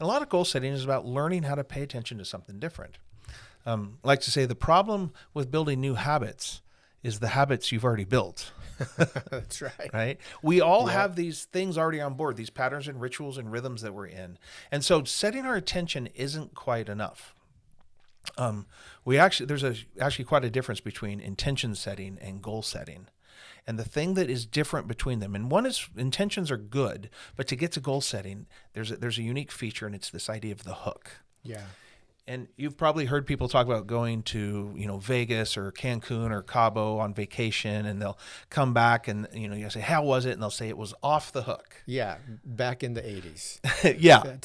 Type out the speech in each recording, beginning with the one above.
And a lot of goal setting is about learning how to pay attention to something different. I like to say the problem with building new habits is the habits you've already built. That's right. Right? We all have these things already on board, these patterns and rituals and rhythms that we're in. And so setting our attention isn't quite enough. There's actually quite a difference between intention setting and goal setting. And the thing that is different between them, and one is intentions are good, but to get to goal setting, there's a unique feature, and it's this idea of the hook. Yeah. And you've probably heard people talk about going to, Vegas or Cancun or Cabo on vacation, and they'll come back and, you say, how was it? And they'll say it was off the hook. Yeah. Back in the 80s. Yeah.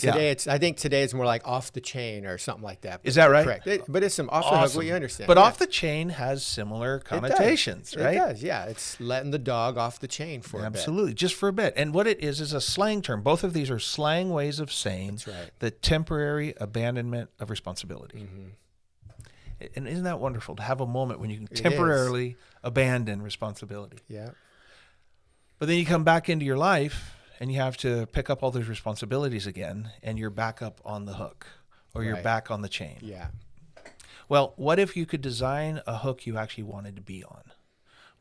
I think today it's more like off the chain or something like that. Is that right? Correct. But it's some off the hook, what you understand. But off the chain has similar connotations, right? It does, yeah. It's letting the dog off the chain for a bit. Absolutely, just for a bit. And what it is a slang term. Both of these are slang ways of saying That's right. the temporary abandonment of responsibility. Mm-hmm. And isn't that wonderful to have a moment when you can temporarily abandon responsibility? Yeah. But then you come back into your life and you have to pick up all those responsibilities again, and you're back up on the hook, or you're back on the chain. Yeah. Well, what if you could design a hook you actually wanted to be on?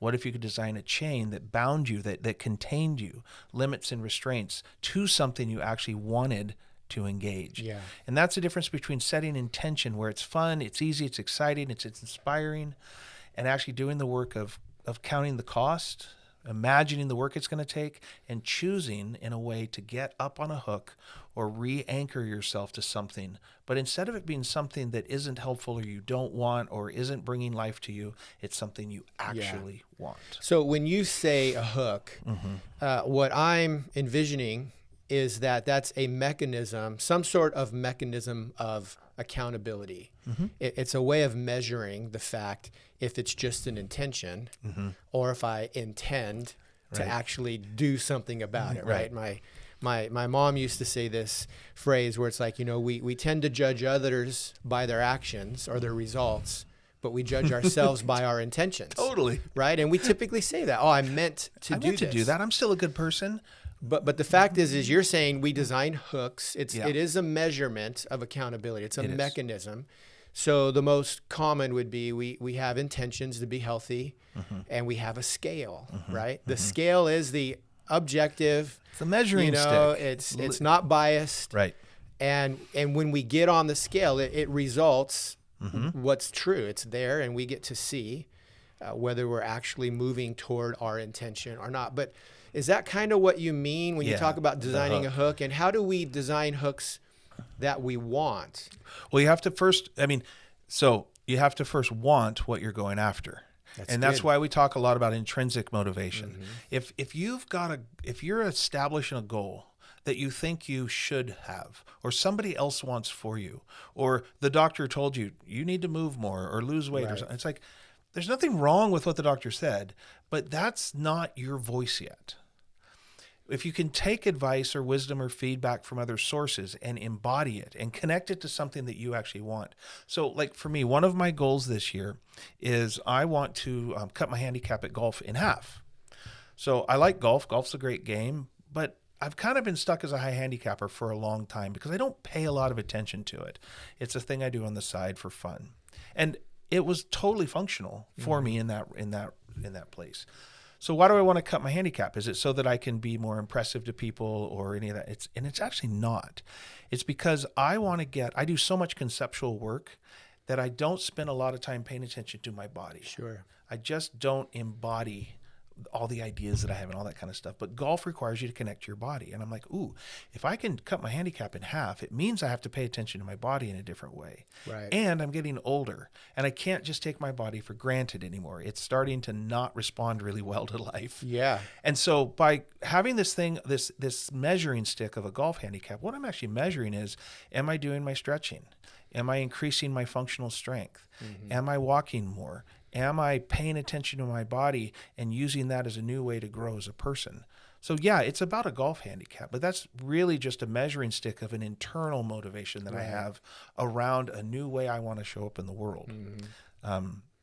What if you could design a chain that bound you, that contained you, limits and restraints to something you actually wanted to engage? Yeah. And that's the difference between setting intention, where it's fun, it's easy, it's exciting, it's inspiring, and actually doing the work of counting the cost, imagining the work it's going to take, and choosing in a way to get up on a hook or re-anchor yourself to something. But instead of it being something that isn't helpful or you don't want or isn't bringing life to you, it's something you actually want. So when you say a hook, what I'm envisioning is that that's a mechanism, some sort of mechanism of accountability. It's a way of measuring the fact if it's just an intention or if I intend to actually do something about it, right? My mom used to say this phrase where it's like, we tend to judge others by their actions or their results, but we judge ourselves by our intentions. Totally. Right? And we typically say that, I meant to do that. I'm still a good person. But the fact is you're saying we design hooks. It is a measurement of accountability. It's a mechanism. So the most common would be we have intentions to be healthy, and we have a scale, right? The scale is the objective. It's a measuring stick. It's not biased, right? And when we get on the scale, it results what's true. It's there, and we get to see whether we're actually moving toward our intention or not. But is that kind of what you mean when you talk about designing a hook? And how do we design hooks that we want? Well, you have to first, you have to first want what you're going after. That's why we talk a lot about intrinsic motivation. If you're establishing a goal that you think you should have, or somebody else wants for you, or the doctor told you need to move more or lose weight or something, it's like, there's nothing wrong with what the doctor said, but that's not your voice yet. If you can take advice or wisdom or feedback from other sources and embody it and connect it to something that you actually want. So like for me, one of my goals this year is I want to cut my handicap at golf in half. So I like golf. Golf's a great game, but I've kind of been stuck as a high handicapper for a long time because I don't pay a lot of attention to it. It's a thing I do on the side for fun. And it was totally functional for me in that place. So why do I want to cut my handicap? Is it so that I can be more impressive to people or any of that? It's actually not. It's because I do so much conceptual work that I don't spend a lot of time paying attention to my body. Sure. I just don't embody all the ideas that I have and all that kind of stuff. But golf requires you to connect to your body. And I'm like, if I can cut my handicap in half, it means I have to pay attention to my body in a different way. Right. And I'm getting older and I can't just take my body for granted anymore. It's starting to not respond really well to life. Yeah. And so by having this thing, this measuring stick of a golf handicap, what I'm actually measuring is, am I doing my stretching? Am I increasing my functional strength? Am I walking more? Am I paying attention to my body and using that as a new way to grow as a person? So yeah, it's about a golf handicap, but that's really just a measuring stick of an internal motivation that I have around a new way I want to show up in the world.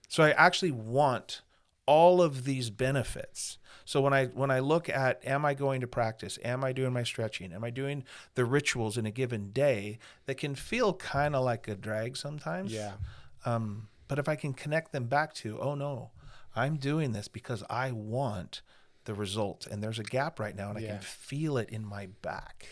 So I actually want all of these benefits. So when I look at, am I going to practice? Am I doing my stretching? Am I doing the rituals in a given day that can feel kind of like a drag sometimes? Yeah. But if I can connect them back to, oh no, I'm doing this because I want the result, and there's a gap right now, and I can feel it in my back.